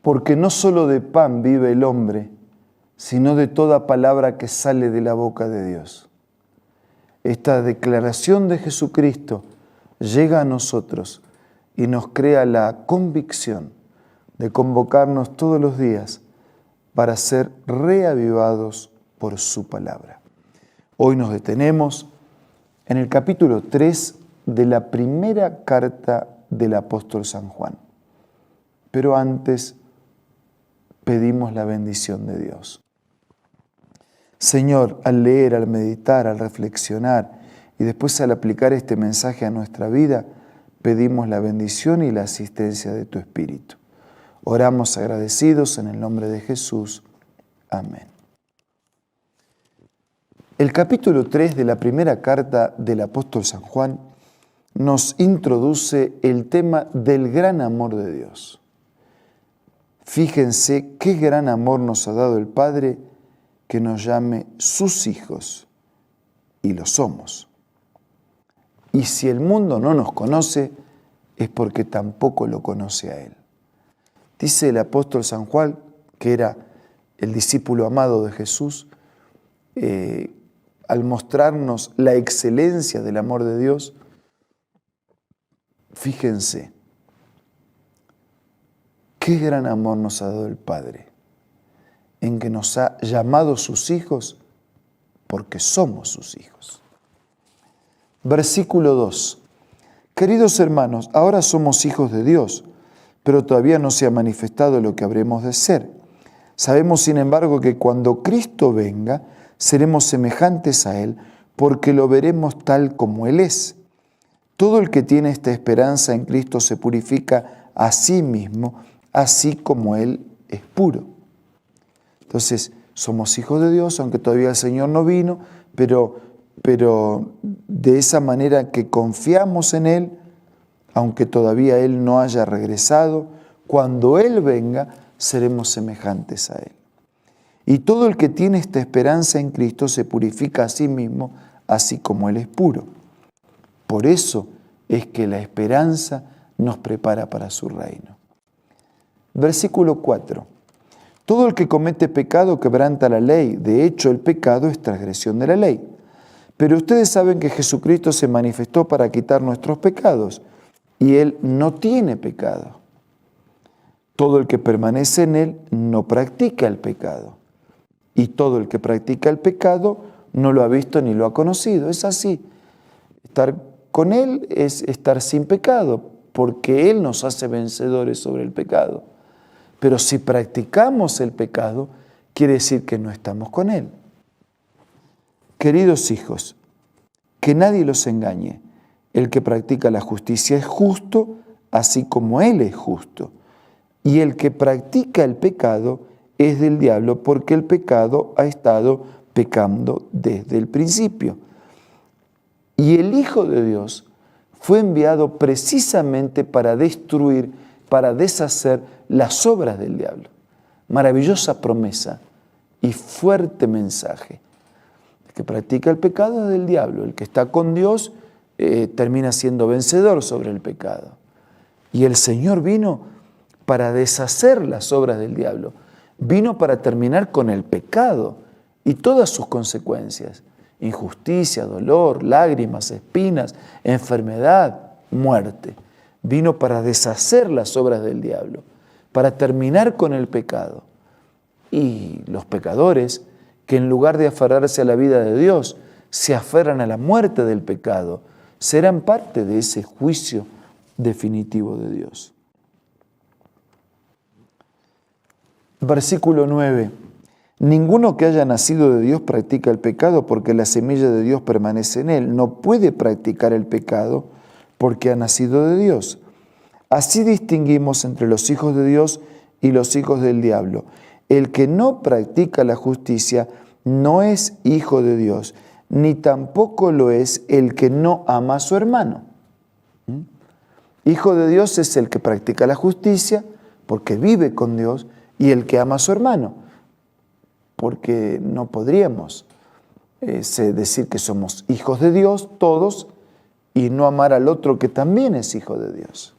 porque no solo de pan vive el hombre, sino de toda palabra que sale de la boca de Dios. Esta declaración de Jesucristo llega a nosotros y nos crea la convicción de convocarnos todos los días para ser reavivados por su palabra. Hoy nos detenemos en el capítulo 3 de la primera carta del apóstol San Juan. Pero antes pedimos la bendición de Dios. Señor, al leer, al meditar, al reflexionar y después al aplicar este mensaje a nuestra vida, pedimos la bendición y la asistencia de tu Espíritu. Oramos agradecidos en el nombre de Jesús. Amén. El capítulo 3 de la primera carta del apóstol San Juan nos introduce el tema del gran amor de Dios. Fíjense qué gran amor nos ha dado el Padre que nos llame sus hijos, y lo somos. Y si el mundo no nos conoce, es porque tampoco lo conoce a Él. Dice el apóstol San Juan, que era el discípulo amado de Jesús, al mostrarnos la excelencia del amor de Dios, fíjense, qué gran amor nos ha dado el Padre, en que nos ha llamado sus hijos porque somos sus hijos. Versículo 2. Queridos hermanos, ahora somos hijos de Dios, pero todavía no se ha manifestado lo que habremos de ser. Sabemos, sin embargo, que cuando Cristo venga, seremos semejantes a Él, porque lo veremos tal como Él es. Todo el que tiene esta esperanza en Cristo se purifica a sí mismo, así como Él es puro. Entonces, somos hijos de Dios, aunque todavía el Señor no vino, pero de esa manera que confiamos en Él, aunque todavía Él no haya regresado, cuando Él venga, seremos semejantes a Él. Y todo el que tiene esta esperanza en Cristo se purifica a sí mismo, así como Él es puro. Por eso es que la esperanza nos prepara para su reino. Versículo 4. Todo el que comete pecado quebranta la ley. De hecho, el pecado es transgresión de la ley. Pero ustedes saben que Jesucristo se manifestó para quitar nuestros pecados, y Él no tiene pecado. Todo el que permanece en Él no practica el pecado. Y todo el que practica el pecado no lo ha visto ni lo ha conocido. Es así. Estar con Él es estar sin pecado, porque Él nos hace vencedores sobre el pecado. Pero si practicamos el pecado, quiere decir que no estamos con Él. Queridos hijos, que nadie los engañe. El que practica la justicia es justo, así como Él es justo. Y el que practica el pecado es del diablo, porque el pecado ha estado pecando desde el principio. Y el Hijo de Dios fue enviado precisamente para destruir, para deshacer las obras del diablo. Maravillosa promesa y fuerte mensaje. El que practica el pecado es del diablo. El que está con Dios termina siendo vencedor sobre el pecado. Y el Señor vino para deshacer las obras del diablo. Vino para terminar con el pecado y todas sus consecuencias. Injusticia, dolor, lágrimas, espinas, enfermedad, muerte. Vino para deshacer las obras del diablo, para terminar con el pecado. Y los pecadores, que en lugar de aferrarse a la vida de Dios, se aferran a la muerte del pecado, serán parte de ese juicio definitivo de Dios. Versículo 9. Ninguno que haya nacido de Dios practica el pecado, porque la semilla de Dios permanece en él. No puede practicar el pecado porque ha nacido de Dios. Así distinguimos entre los hijos de Dios y los hijos del diablo. El que no practica la justicia no es hijo de Dios, ni tampoco lo es el que no ama a su hermano. Hijo de Dios es el que practica la justicia porque vive con Dios, y el que ama a su hermano, porque no podríamos decir que somos hijos de Dios todos y no amar al otro que también es hijo de Dios.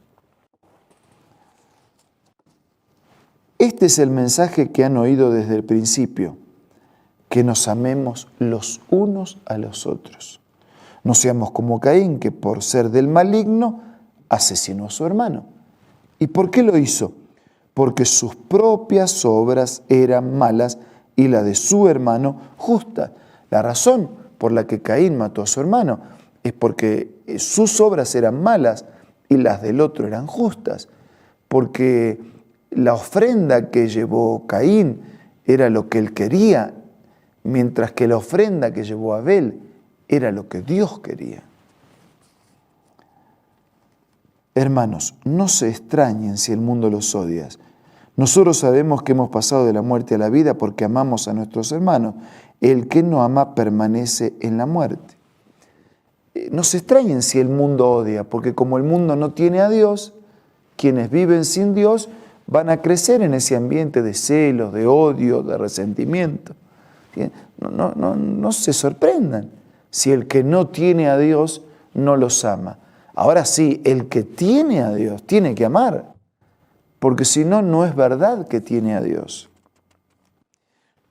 Este es el mensaje que han oído desde el principio, que nos amemos los unos a los otros. No seamos como Caín, que por ser del maligno asesinó a su hermano. ¿Y por qué lo hizo? Porque sus propias obras eran malas y la de su hermano justa. La razón por la que Caín mató a su hermano es porque sus obras eran malas y las del otro eran justas. Porque la ofrenda que llevó Caín era lo que él quería, mientras que la ofrenda que llevó Abel era lo que Dios quería. Hermanos, no se extrañen si el mundo los odia. Nosotros sabemos que hemos pasado de la muerte a la vida porque amamos a nuestros hermanos. El que no ama permanece en la muerte. No se extrañen si el mundo odia, porque como el mundo no tiene a Dios, quienes viven sin Dios van a crecer en ese ambiente de celos, de odio, de resentimiento. No se sorprendan si el que no tiene a Dios no los ama. Ahora sí, el que tiene a Dios tiene que amar, porque si no, no es verdad que tiene a Dios.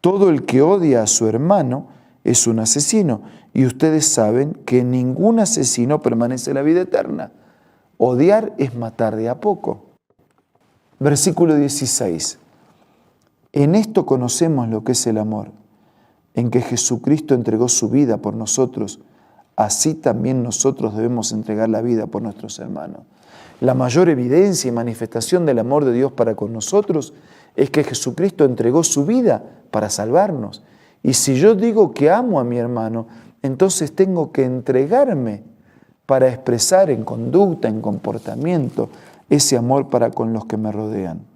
Todo el que odia a su hermano es un asesino, y ustedes saben que ningún asesino permanece en la vida eterna. Odiar es matar de a poco. Versículo 16. En esto conocemos lo que es el amor, en que Jesucristo entregó su vida por nosotros, así también nosotros debemos entregar la vida por nuestros hermanos. La mayor evidencia y manifestación del amor de Dios para con nosotros es que Jesucristo entregó su vida para salvarnos. Y si yo digo que amo a mi hermano, entonces tengo que entregarme para expresar en conducta, en comportamiento, ese amor para con los que me rodean.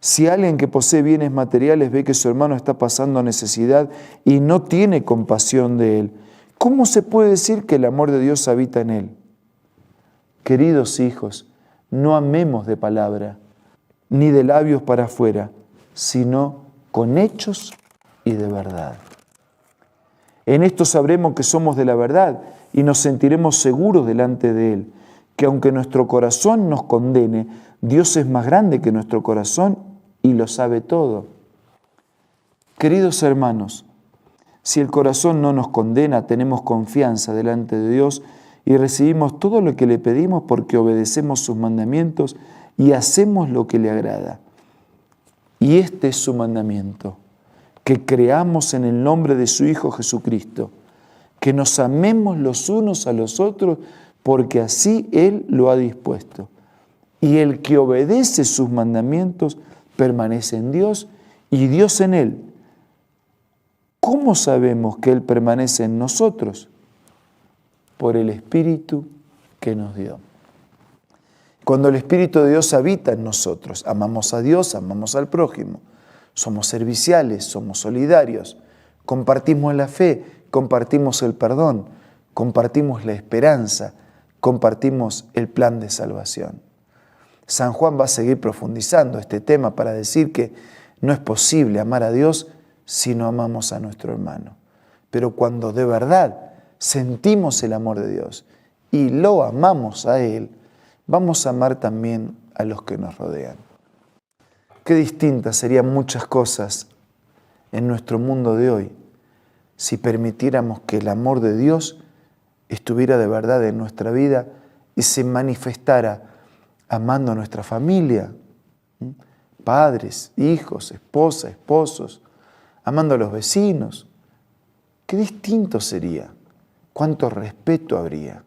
Si alguien que posee bienes materiales ve que su hermano está pasando necesidad y no tiene compasión de él, ¿cómo se puede decir que el amor de Dios habita en él? Queridos hijos, no amemos de palabra, ni de labios para afuera, sino con hechos y de verdad. En esto sabremos que somos de la verdad y nos sentiremos seguros delante de Él, que aunque nuestro corazón nos condene, Dios es más grande que nuestro corazón y lo sabe todo. Queridos hermanos, si el corazón no nos condena, tenemos confianza delante de Dios y recibimos todo lo que le pedimos porque obedecemos sus mandamientos y hacemos lo que le agrada. Y este es su mandamiento, que creamos en el nombre de su Hijo Jesucristo, que nos amemos los unos a los otros porque así Él lo ha dispuesto. Y el que obedece sus mandamientos permanece en Dios y Dios en Él. ¿Cómo sabemos que Él permanece en nosotros? Por el Espíritu que nos dio. Cuando el Espíritu de Dios habita en nosotros, amamos a Dios, amamos al prójimo, somos serviciales, somos solidarios, compartimos la fe, compartimos el perdón, compartimos la esperanza, compartimos el plan de salvación. San Juan va a seguir profundizando este tema para decir que no es posible amar a Dios si no amamos a nuestro hermano. Pero cuando de verdad sentimos el amor de Dios y lo amamos a Él, vamos a amar también a los que nos rodean. Qué distintas serían muchas cosas en nuestro mundo de hoy si permitiéramos que el amor de Dios estuviera de verdad en nuestra vida y se manifestara amando a nuestra familia, padres, hijos, esposa, esposos, amando a los vecinos. Qué distinto sería, cuánto respeto habría.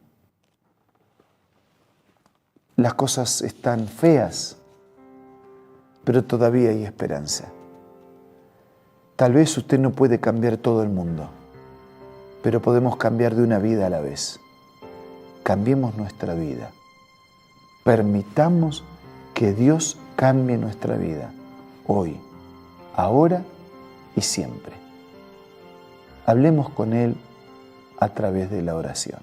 Las cosas están feas, pero todavía hay esperanza. Tal vez usted no puede cambiar todo el mundo, pero podemos cambiar de una vida a la vez. Cambiemos nuestra vida. Permitamos que Dios cambie nuestra vida, hoy, ahora y siempre. Hablemos con Él a través de la oración.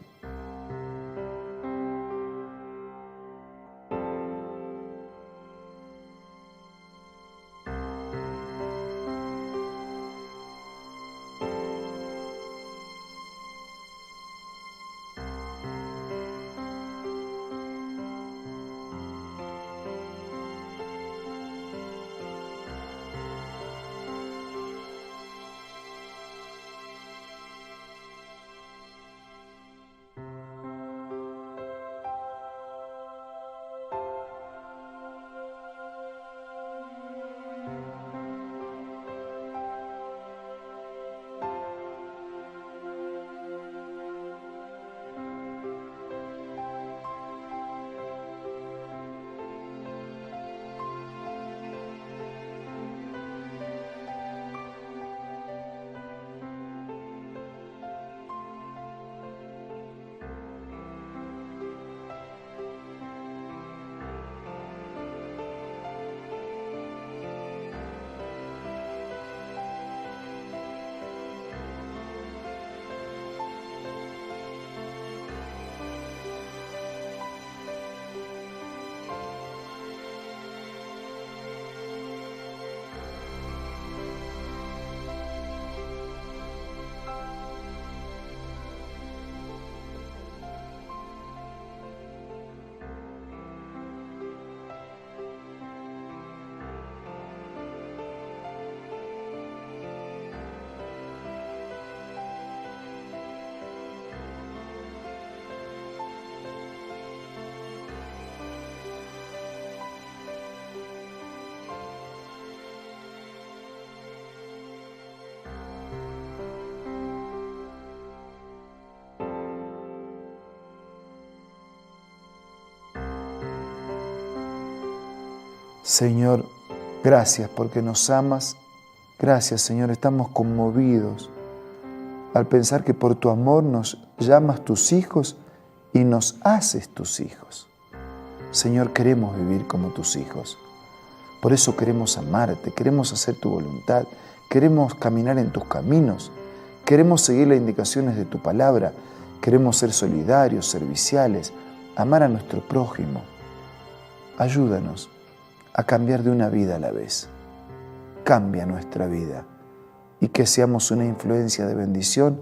Señor, gracias porque nos amas. Gracias, Señor, estamos conmovidos al pensar que por tu amor nos llamas tus hijos y nos haces tus hijos. Señor, queremos vivir como tus hijos. Por eso queremos amarte, queremos hacer tu voluntad, queremos caminar en tus caminos, queremos seguir las indicaciones de tu palabra, queremos ser solidarios, serviciales, amar a nuestro prójimo. Ayúdanos a cambiar de una vida a la vez. Cambia nuestra vida y que seamos una influencia de bendición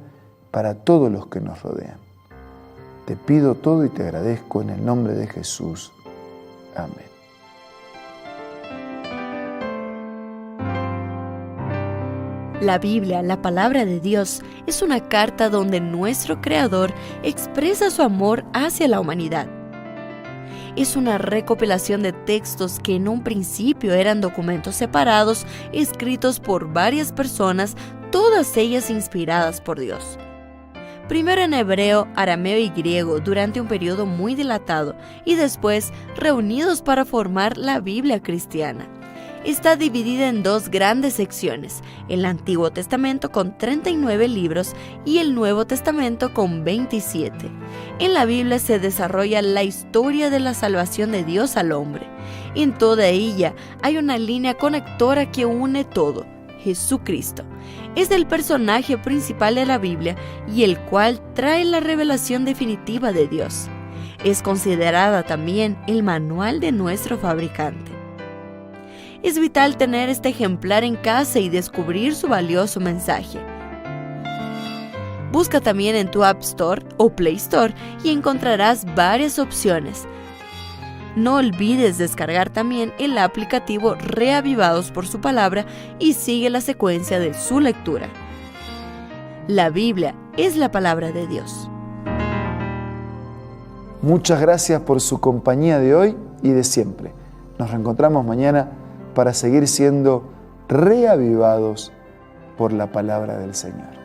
para todos los que nos rodean. Te pido todo y te agradezco en el nombre de Jesús. Amén. La Biblia, la palabra de Dios, es una carta donde nuestro Creador expresa su amor hacia la humanidad. Es una recopilación de textos que en un principio eran documentos separados, escritos por varias personas, todas ellas inspiradas por Dios. Primero en hebreo, arameo y griego durante un periodo muy dilatado y después reunidos para formar la Biblia cristiana. Está dividida en dos grandes secciones, el Antiguo Testamento con 39 libros y el Nuevo Testamento con 27. En la Biblia se desarrolla la historia de la salvación de Dios al hombre. En toda ella hay una línea conectora que une todo, Jesucristo. Es el personaje principal de la Biblia y el cual trae la revelación definitiva de Dios. Es considerada también el manual de nuestro fabricante. Es vital tener este ejemplar en casa y descubrir su valioso mensaje. Busca también en tu App Store o Play Store y encontrarás varias opciones. No olvides descargar también el aplicativo Reavivados por su palabra y sigue la secuencia de su lectura. La Biblia es la palabra de Dios. Muchas gracias por su compañía de hoy y de siempre. Nos reencontramos mañana para seguir siendo reavivados por la palabra del Señor.